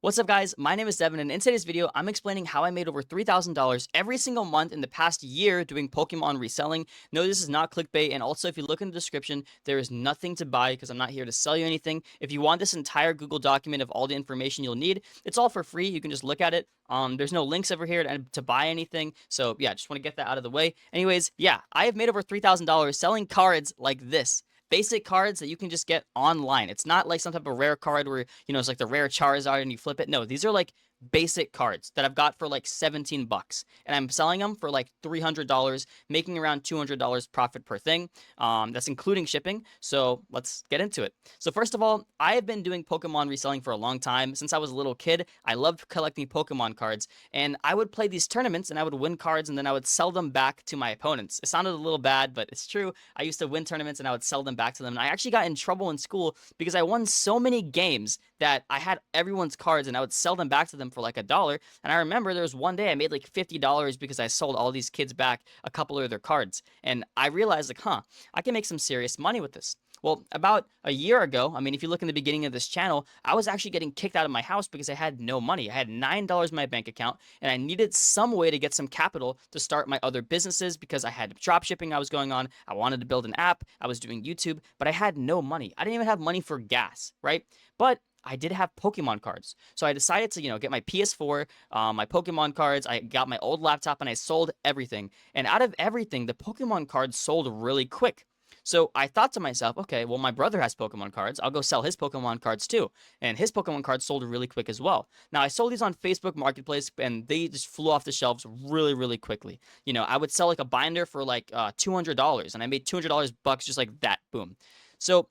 What's up, guys? My name is Devin, and in today's video, I'm explaining how I made over $3,000 every single month in the past year doing Pokemon reselling. No, this is not clickbait, and also if you look in the description, there is nothing to buy because I'm not here to sell you anything. If you want this entire Google document of all the information you'll need, it's all for free. You can just look at it. There's no links over here to buy anything, so yeah, just want to get that out of the way. Anyways, yeah, I have made over $3,000 selling cards like this. Basic cards that you can just get online. It's not like some type of rare card where, it's like the rare Charizard and you flip it. No, these are like basic cards that I've got for like 17 bucks. And I'm selling them for like $300, making around $200 profit per thing. That's including shipping. So let's get into it. So first of all, I have been doing Pokemon reselling for a long time. Since I was a little kid, I loved collecting Pokemon cards. And I would play these tournaments and I would win cards and then I would sell them back to my opponents. It sounded a little bad, but it's true. I used to win tournaments and I would sell them back to them. And I actually got in trouble in school because I won so many games that I had everyone's cards and I would sell them back to them for like $1. And I remember there was one day I made like $50 because I sold all these kids back a couple of their cards. And I realized like, I can make some serious money with this. Well, about a year ago, I mean, if you look in the beginning of this channel, I was actually getting kicked out of my house because I had no money. I had $9 in my bank account and I needed some way to get some capital to start my other businesses because I had drop shipping I was going on. I wanted to build an app. I was doing YouTube, but I had no money. I didn't even have money for gas, right? But I did have Pokemon cards. So I decided to, get my PS4, my Pokemon cards. I got my old laptop and I sold everything. And out of everything, the Pokemon cards sold really quick. So I thought to myself, okay, well, my brother has Pokemon cards. I'll go sell his Pokemon cards too. And his Pokemon cards sold really quick as well. Now, I sold these on Facebook Marketplace and they just flew off the shelves really, really quickly. I would sell like a binder for like $200 and I made $200 bucks just like that. Boom. So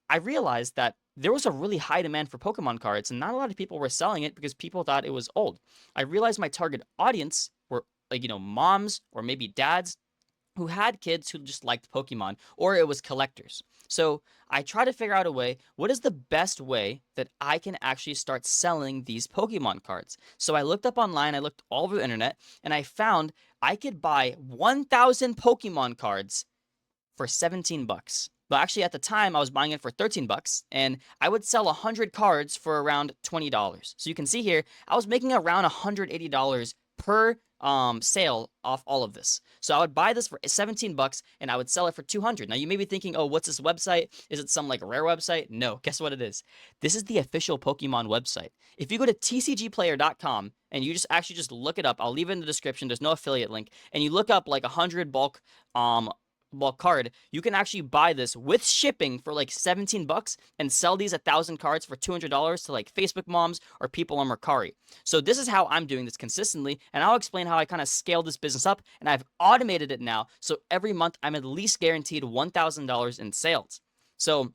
I realized that there was a really high demand for Pokemon cards, and not a lot of people were selling it because people thought it was old. I realized my target audience were like, moms or maybe dads who had kids who just liked Pokemon, or it was collectors. So I try to figure out a way, what is the best way that I can actually start selling these Pokemon cards? So I looked up online, I looked all over the internet, and I found I could buy 1,000 Pokemon cards for 17 bucks. But actually, at the time, I was buying it for 13 bucks, and I would sell 100 cards for around $20. So you can see here, I was making around $180 per sale off all of this. So I would buy this for 17 bucks and I would sell it for 200. Now you may be thinking, oh, what's this website? Is it some like rare website? No, guess what it is? This is the official Pokemon website. If you go to tcgplayer.com and you just look it up, I'll leave it in the description. There's no affiliate link, and you look up like 100 bulk card, you can actually buy this with shipping for like 17 bucks and sell these 1,000 cards for $200 to like Facebook moms or people on Mercari. So this is how I'm doing this consistently, and I'll explain how I kind of scaled this business up, and I've automated it now. So every month I'm at least guaranteed $1,000 in sales. So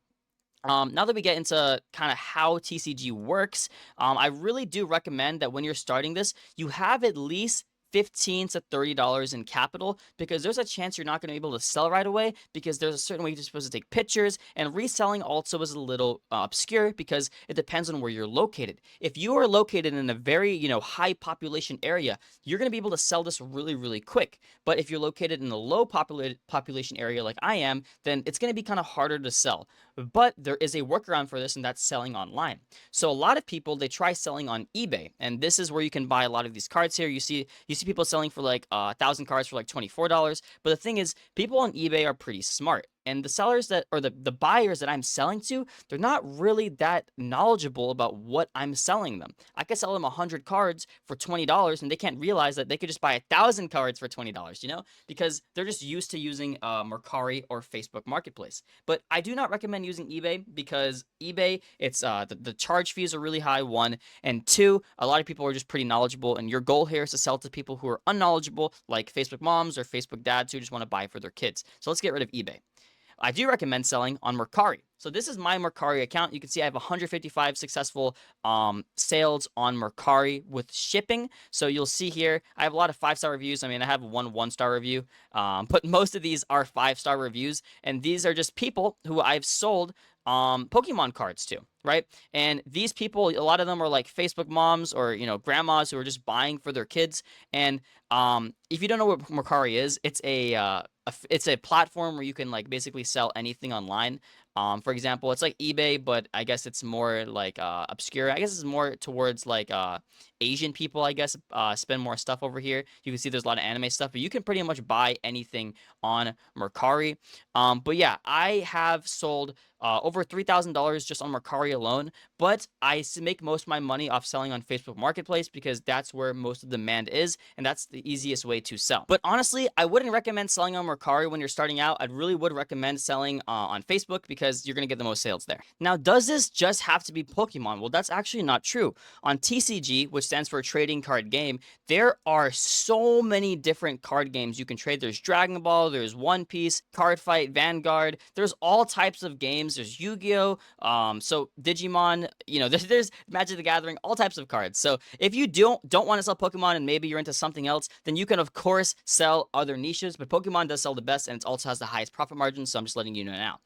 now that we get into kind of how TCG works, I really do recommend that when you're starting this, you have at least $15 to $30 in capital, because there's a chance you're not going to be able to sell right away because there's a certain way you're supposed to take pictures, and reselling also is a little obscure because it depends on where you're located. If you are located in a very high population area, you're going to be able to sell this really, really quick. But if you're located in a low population area like I am, then it's going to be kind of harder to sell. But there is a workaround for this, and that's selling online. So a lot of people, they try selling on eBay, and this is where you can buy a lot of these cards here. You see people selling for like 1,000 cards for like $24. But the thing is, people on eBay are pretty smart. And the sellers that, or the buyers that I'm selling to, they're not really that knowledgeable about what I'm selling them. I could sell them 100 cards for $20 and they can't realize that they could just buy 1,000 cards for $20, because they're just used to using Mercari or Facebook Marketplace. But I do not recommend using eBay because eBay, it's the charge fees are really high, one, and two, a lot of people are just pretty knowledgeable, and your goal here is to sell to people who are unknowledgeable, like Facebook moms or Facebook dads who just want to buy for their kids. So let's get rid of eBay. I do recommend selling on Mercari. So this is my Mercari account. You can see I have 155 successful sales on Mercari with shipping. So you'll see here, I have a lot of 5-star reviews. I mean, I have one-star review, but most of these are 5-star reviews. And these are just people who I've sold Pokemon cards to, right? And these people, a lot of them are like Facebook moms or, grandmas who are just buying for their kids. And if you don't know what Mercari is, it's a platform where you can like basically sell anything online. For example, it's like eBay, but I guess it's more like obscure. I guess it's more towards like Asian people, I guess, spend more stuff over here. You can see there's a lot of anime stuff, but you can pretty much buy anything on Mercari. But yeah, I have sold over $3,000 just on Mercari alone, but make most of my money off selling on Facebook Marketplace because that's where most of the demand is, and that's the easiest way to sell. But honestly, I wouldn't recommend selling on Mercari when you're starting out. I really would recommend selling on Facebook because you're going to get the most sales there. Now, does this just have to be Pokemon? Well, that's actually not true. On TCG, which stands for Trading Card Game, there are so many different card games you can trade. There's Dragon Ball, there's One Piece, Card Fight, Vanguard. There's all types of games. There's Yu-Gi-Oh, so Digimon. There's Magic the Gathering, all types of cards. So if you don't want to sell Pokemon and maybe you're into something else, then you can of course sell other niches. But Pokemon does sell the best, and it also has the highest profit margin. So I'm just letting you know now.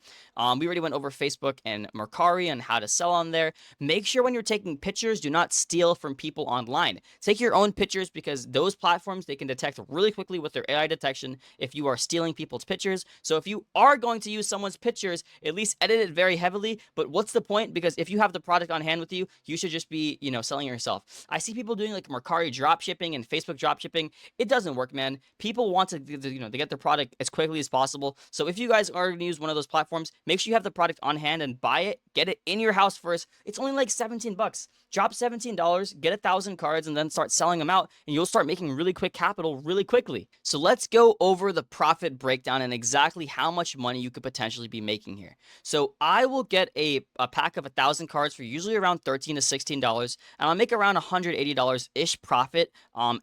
We already went over Facebook and Mercari and how to sell on there. Make sure when you're taking pictures, do not steal from people online. Take your own pictures because those platforms, they can detect really quickly with their AI detection if you are stealing people's pictures. So if you are going to use someone's pictures, at least edit it very heavily. But what's the point? Because if you have the product on hand with you, you should just be, selling yourself. I see people doing like Mercari drop shipping and Facebook drop shipping. It doesn't work, man. People want to, they get their product as quickly as possible. So if you guys are going to use one of those platforms, make sure you have the product on hand and buy it. Get it in your house first. It's only like 17 bucks. Drop $17, get 1,000 cards, and then start selling them out, and you'll start making really quick capital really quickly. So let's go over the profit breakdown and exactly how much money you could potentially be making here. So I will get a pack of 1,000 cards for usually around $13 to $16, and I'll make around $180-ish profit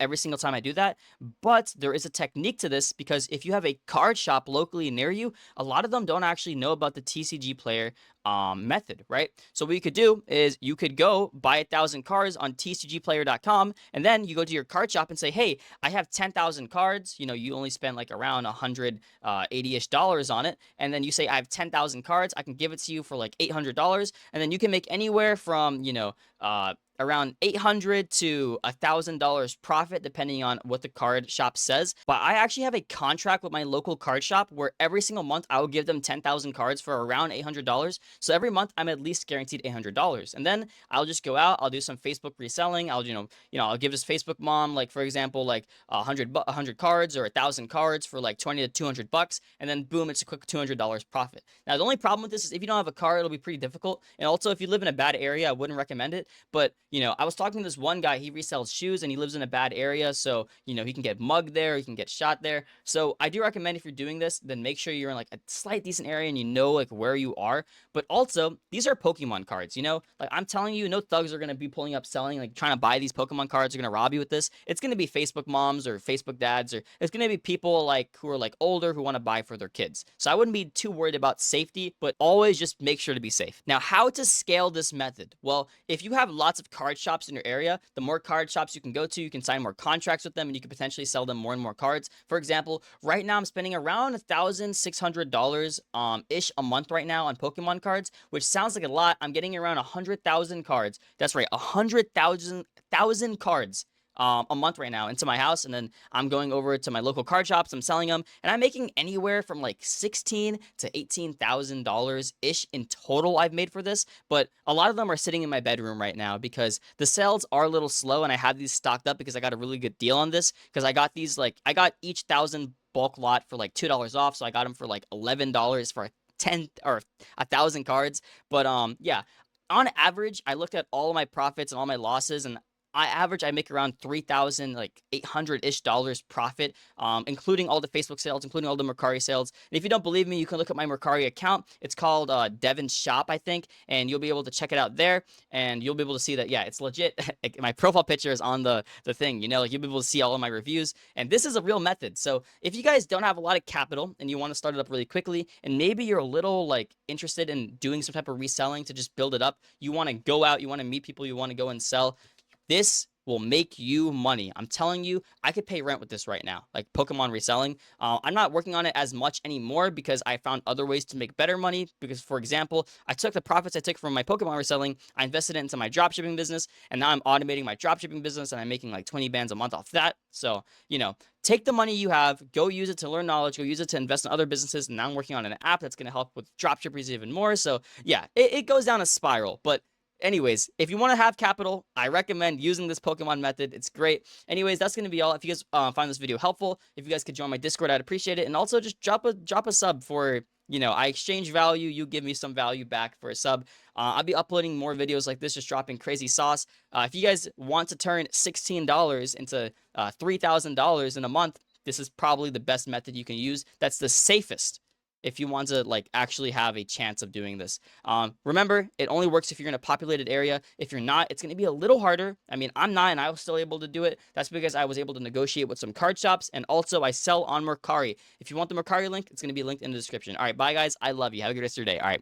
every single time I do that. But there is a technique to this because if you have a card shop locally near you, a lot of them don't actually know about the TCG player method, right? So what you could do is you could go buy 1,000 cards on tcgplayer.com, and then you go to your card shop and say, hey, I have 10,000 cards. You only spend like around 180-ish dollars on it, and then you say, I have 10,000 cards. I can give it to you for like $800, and then you can make anywhere from around $800 to $1,000 profit, depending on what the card shop says. But I actually have a contract with my local card shop where every single month I will give them 10,000 cards for around $800. So every month I'm at least guaranteed $800. And then I'll just go out, I'll do some Facebook reselling. I'll give this Facebook mom, like for example, like 100 cards or 1,000 cards for like 20 to 200 bucks. And then boom, it's a quick $200 profit. Now, the only problem with this is if you don't have a car, it'll be pretty difficult. And also if you live in a bad area, I wouldn't recommend it. But I was talking to this one guy, he resells shoes and he lives in a bad area. So, he can get mugged there, he can get shot there. So I do recommend if you're doing this, then make sure you're in like a slight decent area and like where you are. But also, these are Pokemon cards, like I'm telling you, no thugs are going to be pulling up selling, like trying to buy these Pokemon cards, are going to rob you with this. It's going to be Facebook moms or Facebook dads, or it's going to be people like who are like older who want to buy for their kids. So I wouldn't be too worried about safety, but always just make sure to be safe. Now, how to scale this method? Well, if you have lots of card shops in your area, the more card shops you can go to, you can sign more contracts with them, and you can potentially sell them more and more cards. For example, right now I'm spending around $1,600 ish a month right now on Pokemon cards, which sounds like a lot. I'm getting around 100,000 cards. That's right, 100,000 cards a month right now into my house, and then I'm going over to my local card shops, I'm selling them, and I'm making anywhere from like $16,000 to $18,000 ish in total I've made for this. But a lot of them are sitting in my bedroom right now because the sales are a little slow, and I have these stocked up because I got a really good deal on this, because I got these, like, I got each 1,000 bulk lot for like $2 off, so I got them for like $11 for 10 or 1,000 cards. But yeah, on average, I looked at all of my profits and all my losses, and I make around 3,000, like 800-ish dollars profit, including all the Facebook sales, including all the Mercari sales. And if you don't believe me, you can look at my Mercari account. It's called Devin's Shop, I think, and you'll be able to check it out there, and you'll be able to see that, yeah, it's legit. My profile picture is on the thing, like you'll be able to see all of my reviews, and this is a real method. So if you guys don't have a lot of capital and you want to start it up really quickly, and maybe you're a little like interested in doing some type of reselling to just build it up, you want to go out, you want to meet people, you want to go and sell, this will make you money. I'm telling you, I could pay rent with this right now, like Pokemon reselling. I'm not working on it as much anymore because I found other ways to make better money. Because, for example, I took the profits I took from my Pokemon reselling, I invested it into my dropshipping business, and now I'm automating my dropshipping business, and I'm making like 20 bands a month off that. So, take the money you have, go use it to learn knowledge, go use it to invest in other businesses. And now I'm working on an app that's going to help with dropshippers even more. So, yeah, it goes down a spiral. But anyways, if you want to have capital, I recommend using this Pokemon method. It's great. Anyways, that's going to be all. If you guys find this video helpful, if you guys could join my Discord, I'd appreciate it. And also just drop a sub for, I exchange value. You give me some value back for a sub. I'll be uploading more videos like this, just dropping crazy sauce. If you guys want to turn $16 into $3,000 in a month, this is probably the best method you can use. That's the safest if you want to like actually have a chance of doing this. Remember, it only works if you're in a populated area. If you're not, it's going to be a little harder. I mean, I'm not, and I was still able to do it. That's because I was able to negotiate with some card shops, and also I sell on Mercari. If you want the Mercari link, it's going to be linked in the description. All right, bye guys. I love you. Have a good rest of your day. All right.